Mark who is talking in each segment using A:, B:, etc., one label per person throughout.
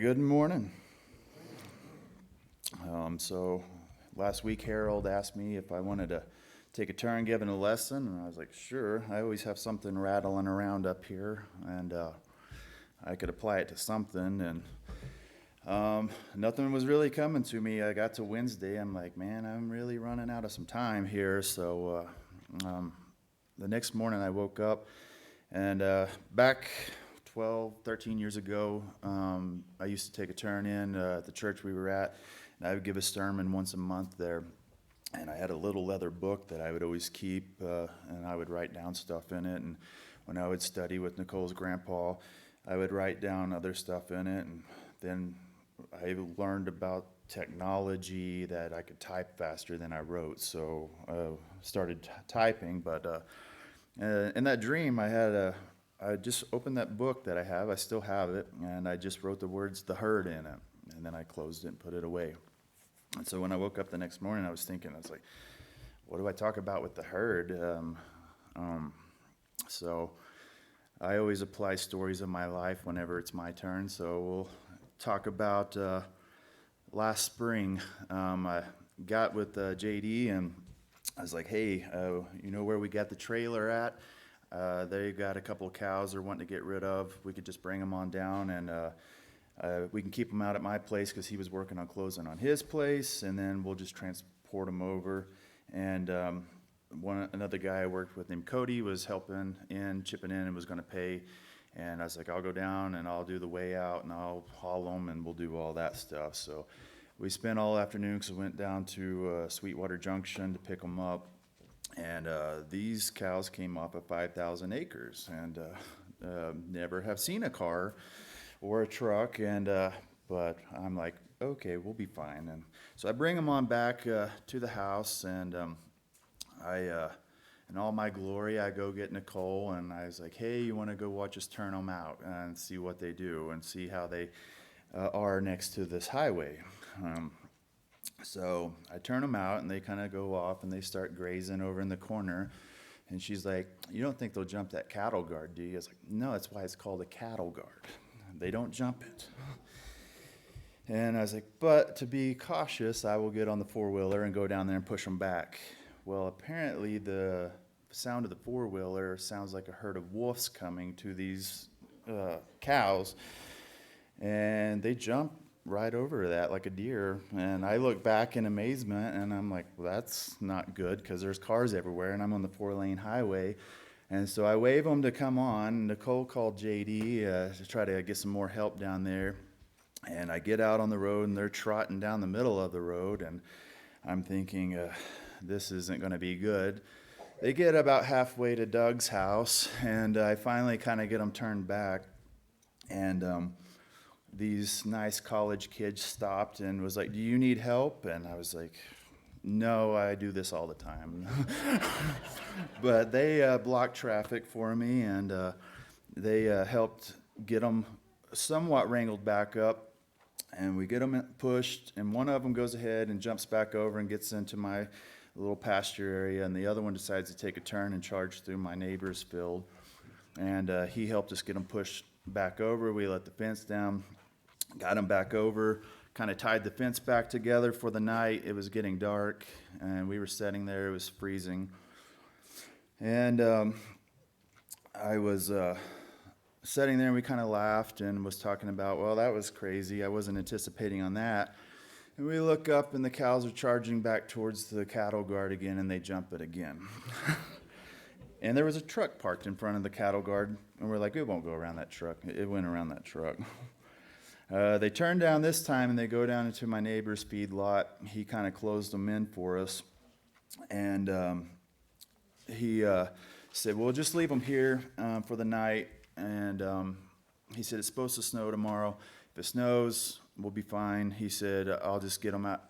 A: Good morning. So last week Harold asked me if I wanted to take a turn giving a lesson, and I was like, sure. I always have something rattling around up here, and I could apply it to something, and nothing was really coming to me. I got to Wednesday, I'm like, man, I'm really running out of some time here, so the next morning I woke up, and back 12, 13 years ago, I used to take a turn in at the church we were at, and I would give a sermon once a month there. And I had a little leather book that I would always keep, and I would write down stuff in it. And when I would study with Nicole's grandpa, I would write down other stuff in it. And then I learned about technology that I could type faster than I wrote, so I started typing. But in that dream, I just opened that book that I have. I still have it, and I just wrote the words "the herd" in it, and then I closed it and put it away. And so when I woke up the next morning, I was like, what do I talk about with the herd? So I always apply stories of my life whenever it's my turn. So we'll talk about last spring. I got with JD, and I was like, hey, you know where we got the trailer at? They got a couple of cows they're wanting to get rid of. We could just bring them on down, and we can keep them out at my place because he was working on closing on his place, and then we'll just transport them over. And another guy I worked with named Cody was chipping in, and was going to pay. And I was like, I'll go down and I'll do the way out, and I'll haul them, and we'll do all that stuff. So we spent all afternoon because we went down to Sweetwater Junction to pick them up. And these cows came off of 5,000 acres, and never have seen a car or a truck, and but I'm like, okay, we'll be fine. And so I bring them on back to the house, and in all my glory, I go get Nicole, and I was like, hey, you want to go watch us turn them out and see what they do and see how they are next to this highway. So I turn them out, and they kind of go off, and they start grazing over in the corner. And she's like, you don't think they'll jump that cattle guard, do you? I was like, no, that's why it's called a cattle guard. They don't jump it. And I was like, but to be cautious, I will get on the four-wheeler and go down there and push them back. Well, apparently the sound of the four-wheeler sounds like a herd of wolves coming to these cows. And they jump right over that like a deer, and I look back in amazement, and I'm like, well, that's not good because there's cars everywhere, and I'm on the 4-lane highway. And so I wave them to come on. Nicole called JD to try to get some more help down there, and I get out on the road, and they're trotting down the middle of the road, and I'm thinking, this isn't going to be good. They get about halfway to Doug's house, and I finally kind of get them turned back, and these nice college kids stopped and was like, do you need help? And I was like, no, I do this all the time. But they blocked traffic for me, and they helped get them somewhat wrangled back up, and we get them pushed, and one of them goes ahead and jumps back over and gets into my little pasture area, and the other one decides to take a turn and charge through my neighbor's field. And he helped us get them pushed back over. We let the fence down, got them back over, kind of tied the fence back together for the night. It was getting dark, and we were sitting there. It was freezing. And I was sitting there, and we kind of laughed and was talking about, well, that was crazy. I wasn't anticipating on that. And we look up, and the cows are charging back towards the cattle guard again, and they jump it again. And there was a truck parked in front of the cattle guard, and we're like, it won't go around that truck. It went around that truck. They turn down this time, and they go down into my neighbor's feed lot. He kind of closed them in for us, and he said, we'll just leave them here for the night. And he said, it's supposed to snow tomorrow. If it snows, we'll be fine. He said, I'll just get them out,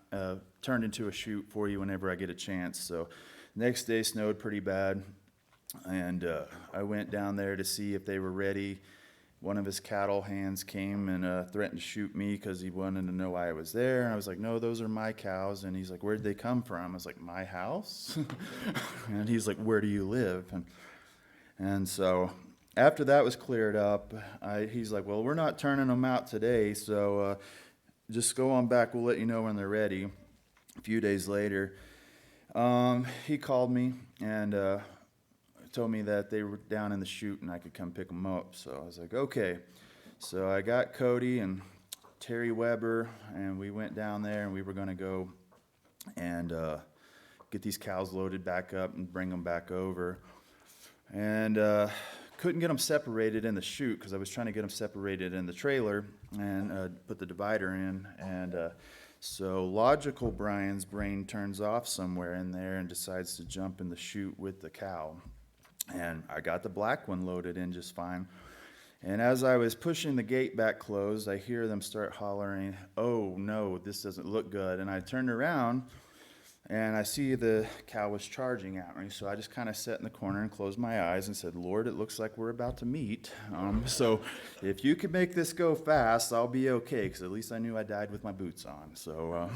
A: turned into a chute for you whenever I get a chance. So next day snowed pretty bad, and I went down there to see if they were ready. One of his cattle hands came and threatened to shoot me because he wanted to know why I was there. And I was like, no, those are my cows. And he's like, where'd they come from? I was like, my house? And he's like, where do you live? And so after that was cleared up, he's like, well, we're not turning them out today, so just go on back. We'll let you know when they're ready. A few days later, he called me and told me that they were down in the chute and I could come pick them up. So I was like, okay. So I got Cody and Terry Weber, and we went down there, and we were going to go and get these cows loaded back up and bring them back over. And couldn't get them separated in the chute because I was trying to get them separated in the trailer and put the divider in. And so logical Brian's brain turns off somewhere in there and decides to jump in the chute with the cow. And I got the black one loaded in just fine. And as I was pushing the gate back closed, I hear them start hollering, "Oh no, this doesn't look good." And I turned around and I see the cow was charging at me. So I just kind of sat in the corner and closed my eyes and said, "Lord, it looks like we're about to meet. So if you could make this go fast, I'll be okay." Because at least I knew I died with my boots on. So,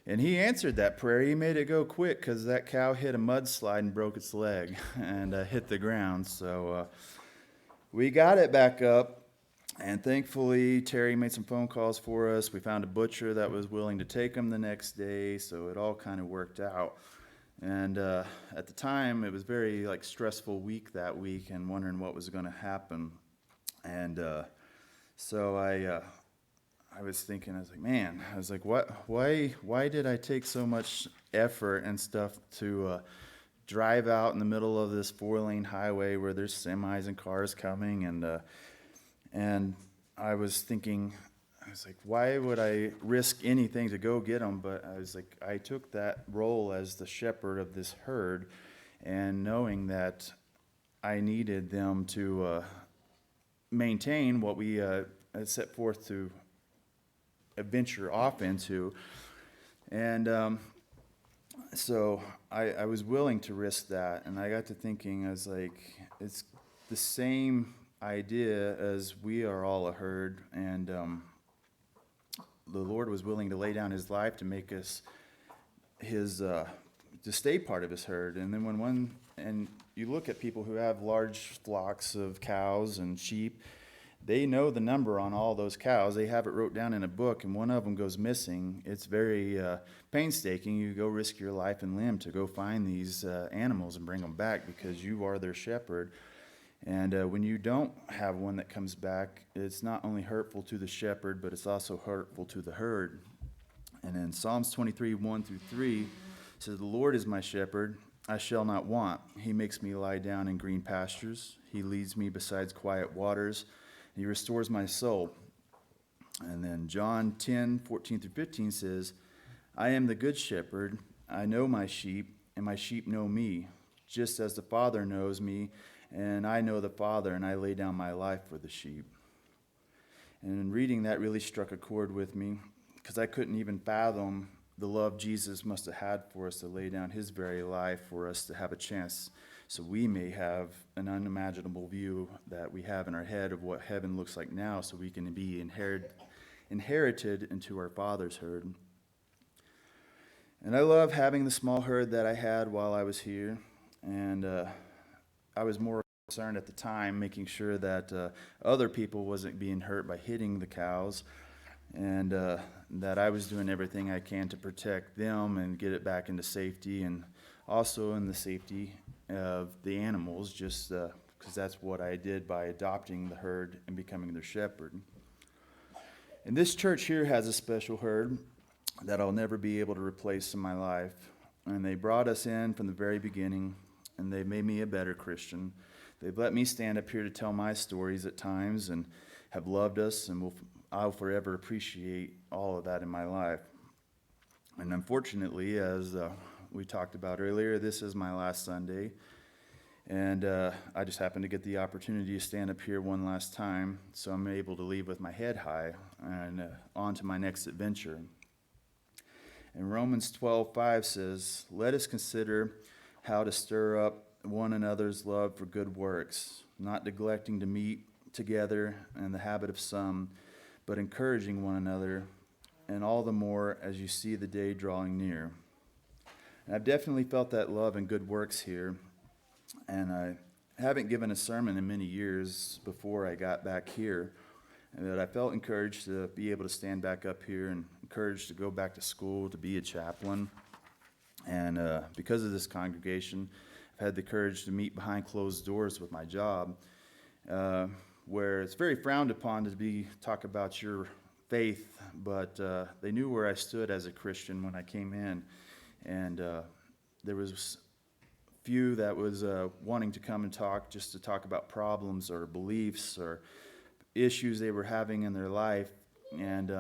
A: and he answered that prayer. He made it go quick because that cow hit a mudslide and broke its leg and hit the ground. So we got it back up. And thankfully, Terry made some phone calls for us. We found a butcher that was willing to take them the next day, so it all kind of worked out. And at the time, it was very stressful week that week, and wondering what was going to happen. And so I was thinking, I was like, why did I take so much effort and stuff to drive out in the middle of this 4-lane highway where there's semis and cars coming, and I was thinking, why would I risk anything to go get them? But I took that role as the shepherd of this herd, and knowing that I needed them to maintain what we had set forth to venture off into. And so I was willing to risk that, and I got to thinking, it's the same idea as we are all a herd, and the Lord was willing to lay down his life to make us his to stay part of his herd. And then and you look at people who have large flocks of cows and sheep, they know the number on all those cows. They have it wrote down in a book, and one of them goes missing. It's very painstaking. You go risk your life and limb to go find these animals and bring them back because you are their shepherd. And when you don't have one that comes back, it's not only hurtful to the shepherd, but it's also hurtful to the herd. And in Psalms 23, 1-3, it says, "The Lord is my shepherd, I shall not want. He makes me lie down in green pastures. He leads me beside quiet waters. He restores my soul." And then John 10, 14-15 says, "I am the good shepherd. I know my sheep, and my sheep know me, just as the Father knows me, and I know the Father, and I lay down my life for the sheep." And reading that really struck a chord with me, because I couldn't even fathom the love Jesus must have had for us to lay down his very life for us to have a chance, so we may have an unimaginable view that we have in our head of what heaven looks like now, so we can be inherited into our Father's herd. And I love having the small herd that I had while I was here, and I was more concerned at the time making sure that other people wasn't being hurt by hitting the cows, and that I was doing everything I can to protect them and get it back into safety, and also in the safety of the animals, just because that's what I did by adopting the herd and becoming their shepherd. And this church here has a special herd that I'll never be able to replace in my life. And they brought us in from the very beginning, and they made me a better Christian. They've let me stand up here to tell my stories at times, and have loved us, and I'll forever appreciate all of that in my life. And unfortunately, as we talked about earlier, this is my last Sunday, and I just happened to get the opportunity to stand up here one last time, so I'm able to leave with my head high and on to my next adventure. And Romans 12:5 says, "Let us consider how to stir up one another's love for good works, not neglecting to meet together in the habit of some, but encouraging one another, and all the more as you see the day drawing near." And I've definitely felt that love and good works here, and haven't given a sermon in many years before I got back here, and that I felt encouraged to be able to stand back up here and encouraged to go back to school to be a chaplain. And because of this congregation, I've had the courage to meet behind closed doors with my job, where it's very frowned upon to talk about your faith, but they knew where I stood as a Christian when I came in, and there was few that was wanting to come and talk just to talk about problems or beliefs or issues they were having in their life. And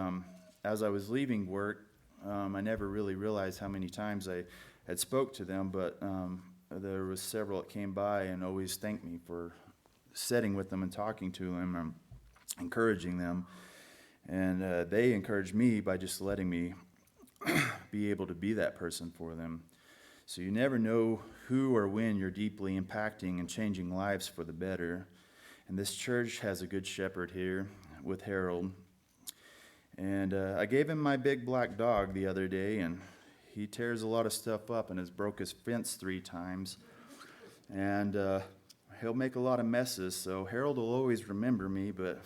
A: as I was leaving work, I never really realized how many times I had spoke to them, but there was several that came by and always thanked me for sitting with them and talking to them and encouraging them. And they encouraged me by just letting me be able to be that person for them. So you never know who or when you're deeply impacting and changing lives for the better. And this church has a good shepherd here with Harold. And I gave him my big black dog the other day, and he tears a lot of stuff up and has broke his fence 3 times. And he'll make a lot of messes, so Harold will always remember me, but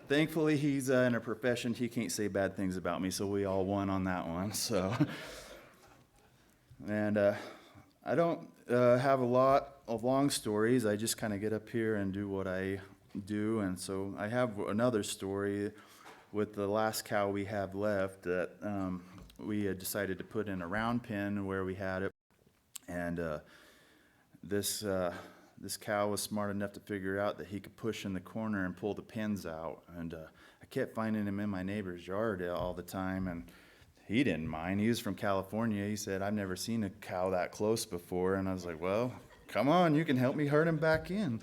A: thankfully he's in a profession he can't say bad things about me, so we all won on that one. So, and I don't have a lot of long stories. I just kind of get up here and do what I do. And so I have another story with the last cow we have left that we had decided to put in a round pen where we had it. And this cow was smart enough to figure out that he could push in the corner and pull the pins out. And I kept finding him in my neighbor's yard all the time, and he didn't mind. He was from California. He said, I've never seen a cow that close before. And I was like, well, come on, you can help me herd him back in.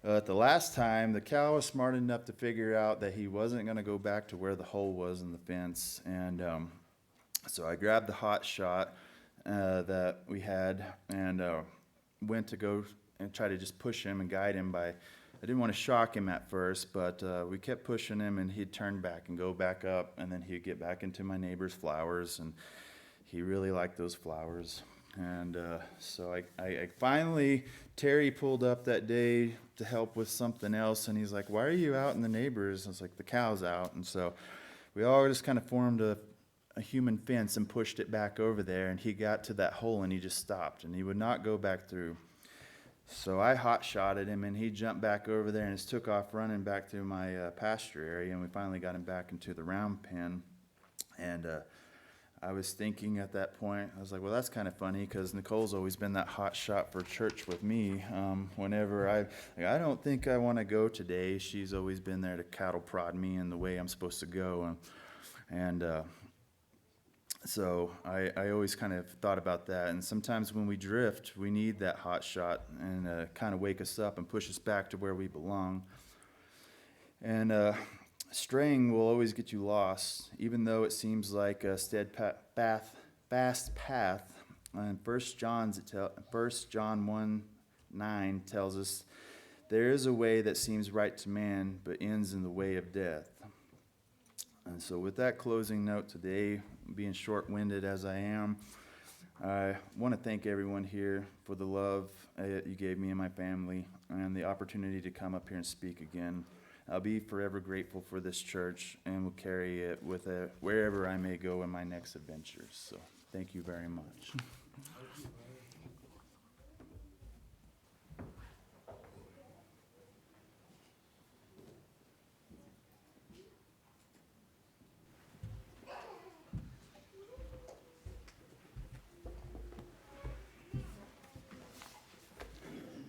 A: The last time, the cow was smart enough to figure out that he wasn't going to go back to where the hole was in the fence. And so I grabbed the hot shot that we had and went to go and try to just push him and guide him by, I didn't want to shock him at first, but we kept pushing him, and he'd turn back and go back up, and then he'd get back into my neighbor's flowers, and he really liked those flowers. And so I finally, Terry pulled up that day to help with something else, and he's like, why are you out in the neighbors? I was like, the cow's out. And so we all just kind of formed a human fence and pushed it back over there, and he got to that hole, and he just stopped, and he would not go back through. So I hot-shotted him, and he jumped back over there and just took off running back through my pasture area, and we finally got him back into the round pen. And I was thinking at that point, I was like, well, that's kind of funny, because Nicole's always been that hot shot for church with me. Whenever I don't think I want to go today, she's always been there to cattle prod me in the way I'm supposed to go. So I always kind of thought about that. And sometimes when we drift, we need that hot shot and kind of wake us up and push us back to where we belong. And straying will always get you lost, even though it seems like a fast path. And 1 John 1:9 tells us, there is a way that seems right to man, but ends in the way of death. And so with that closing note today, being short-winded as I am, I want to thank everyone here for the love you gave me and my family and the opportunity to come up here and speak again. I'll be forever grateful for this church and will carry it with wherever I may go in my next adventures. So thank you very much.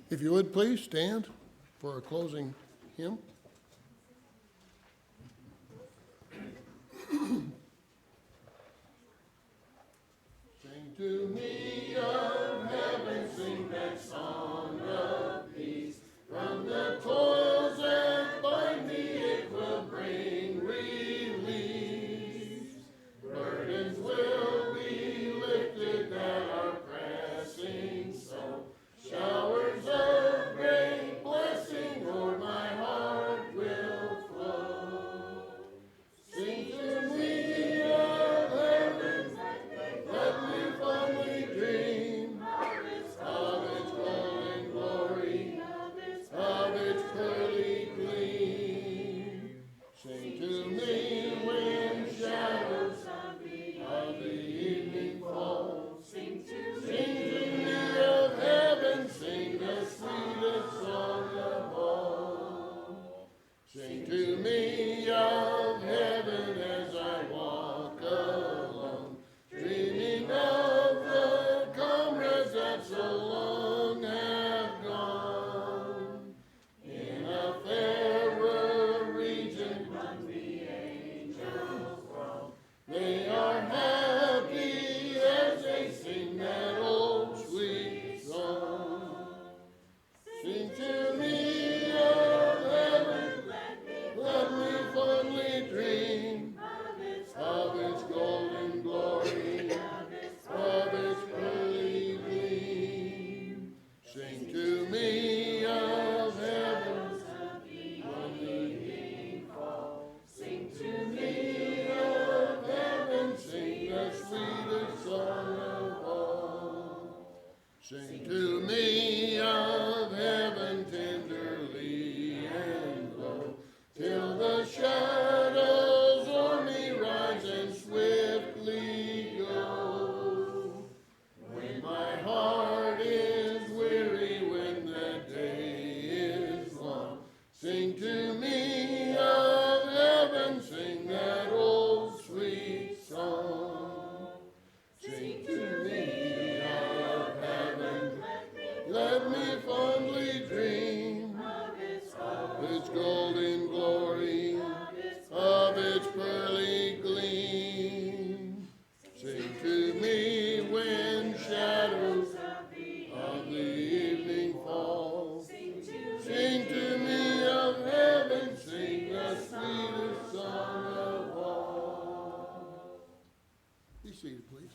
B: If you would please stand for a closing hymn. Sing to me of heaven, sing that song of peace. From the toils that bind me, it will bring release. Burdens will be lifted that are pressing so. Showers of great blessing o'er my heart will flow. Sing to me of heaven, let me fondly dream of its glorious of heaven as I walk alone, dreaming of the comrades that so long have gone. In a fairer region among the angels throng, they are happy as they sing that old sweet song. Sing to me of heaven, let me fondly dream of its golden glory, of its pearly gleam. Sing to me of heaven, when the evening falls. Sing to me of heaven, sing the sweetest song of all. Sing to me of heaven tenderly and low, till the shadows o'er me rise and swiftly go. When my heart is weary, when the day is long, sing to me of heaven, sing that old sweet song. Sing to me of heaven, let me fondly dream of its golden glory, of its pearly gleam. Sing to me when shadows of the evening fall. Sing to me of heaven, sing the sweetest song of all. Be seated, please.